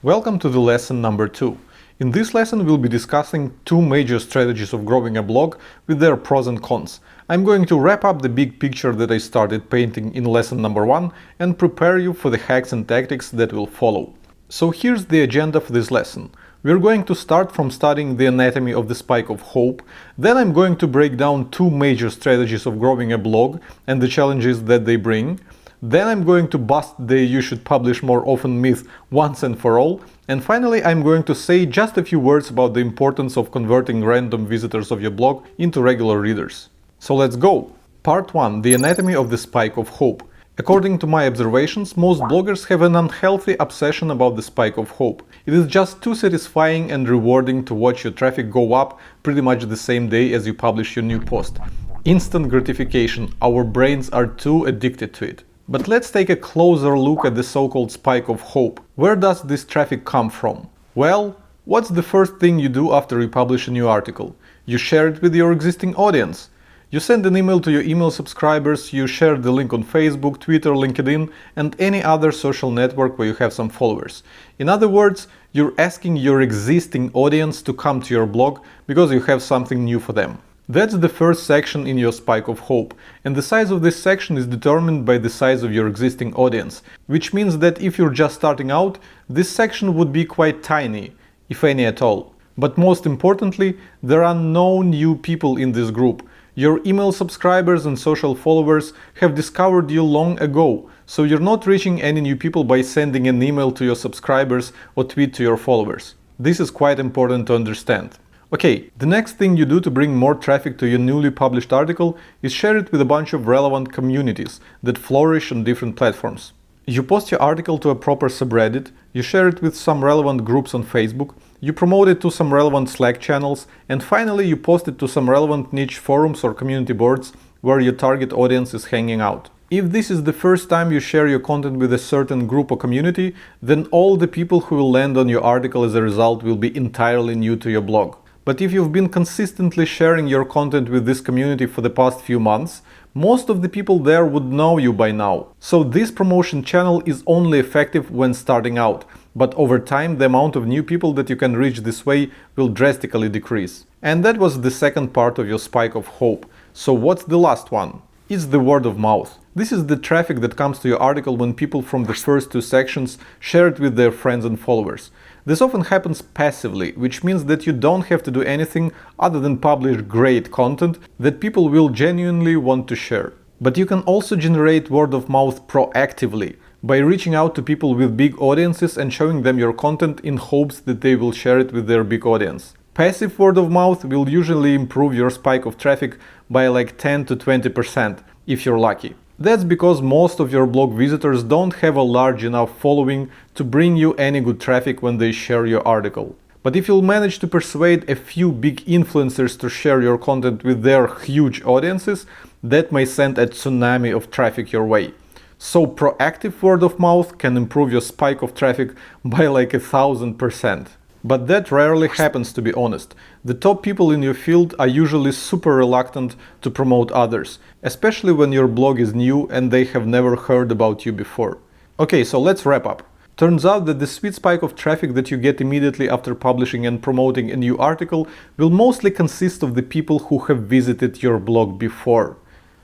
Welcome to the lesson number 2. In this lesson we'll be discussing two major strategies of growing a blog with their pros and cons. I'm going to wrap up the big picture that I started painting in lesson number 1 and prepare you for the hacks and tactics that will follow. So here's the agenda for this lesson. We're going to start from studying the anatomy of the spike of hope, then I'm going to break down two major strategies of growing a blog and the challenges that they bring. Then I'm going to bust the "you should publish more often" myth once and for all. And finally, I'm going to say just a few words about the importance of converting random visitors of your blog into regular readers. So let's go! Part 1. The anatomy of the spike of hope. According to my observations, most bloggers have an unhealthy obsession about the spike of hope. It is just too satisfying and rewarding to watch your traffic go up pretty much the same day as you publish your new post. Instant gratification. Our brains are too addicted to it. But let's take a closer look at the so-called spike of hope. Where does this traffic come from? Well, what's the first thing you do after you publish a new article? You share it with your existing audience. You send an email to your email subscribers, you share the link on Facebook, Twitter, LinkedIn, and any other social network where you have some followers. In other words, you're asking your existing audience to come to your blog because you have something new for them. That's the first section in your spike of hope, and the size of this section is determined by the size of your existing audience, which means that if you're just starting out, this section would be quite tiny, if any at all. But most importantly, there are no new people in this group. Your email subscribers and social followers have discovered you long ago, so you're not reaching any new people by sending an email to your subscribers or tweet to your followers. This is quite important to understand. Okay, the next thing you do to bring more traffic to your newly published article is share it with a bunch of relevant communities that flourish on different platforms. You post your article to a proper subreddit, you share it with some relevant groups on Facebook, you promote it to some relevant Slack channels, and finally you post it to some relevant niche forums or community boards where your target audience is hanging out. If this is the first time you share your content with a certain group or community, then all the people who will land on your article as a result will be entirely new to your blog. But if you've been consistently sharing your content with this community for the past few months, most of the people there would know you by now. So this promotion channel is only effective when starting out, but over time the amount of new people that you can reach this way will drastically decrease. And that was the second part of your spike of hope. So what's the last one? It's the word of mouth. This is the traffic that comes to your article when people from the first two sections share it with their friends and followers. This often happens passively, which means that you don't have to do anything other than publish great content that people will genuinely want to share. But you can also generate word of mouth proactively, by reaching out to people with big audiences and showing them your content in hopes that they will share it with their big audience. Passive word of mouth will usually improve your spike of traffic by like 10 to 20% if you're lucky. That's because most of your blog visitors don't have a large enough following to bring you any good traffic when they share your article. But if you'll manage to persuade a few big influencers to share your content with their huge audiences, that may send a tsunami of traffic your way. So proactive word of mouth can improve your spike of traffic by like 1000%. But that rarely happens, to be honest. The top people in your field are usually super reluctant to promote others, especially when your blog is new and they have never heard about you before. Okay, so let's wrap up. Turns out that the sweet spike of traffic that you get immediately after publishing and promoting a new article will mostly consist of the people who have visited your blog before,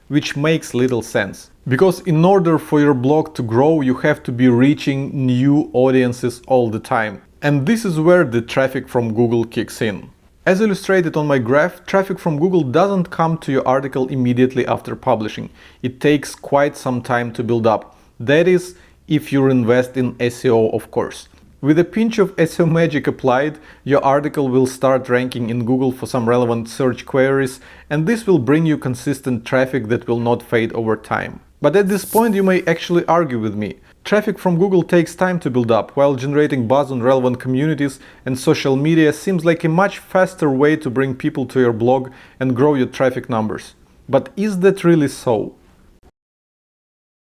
which makes little sense. Because in order for your blog to grow, you have to be reaching new audiences all the time. And this is where the traffic from Google kicks in. As illustrated on my graph, traffic from Google doesn't come to your article immediately after publishing. It takes quite some time to build up. That is, if you invest in SEO, of course. With a pinch of SEO magic applied, your article will start ranking in Google for some relevant search queries, and this will bring you consistent traffic that will not fade over time. But at this point you may actually argue with me. Traffic from Google takes time to build up, while generating buzz on relevant communities and social media seems like a much faster way to bring people to your blog and grow your traffic numbers. But is that really so?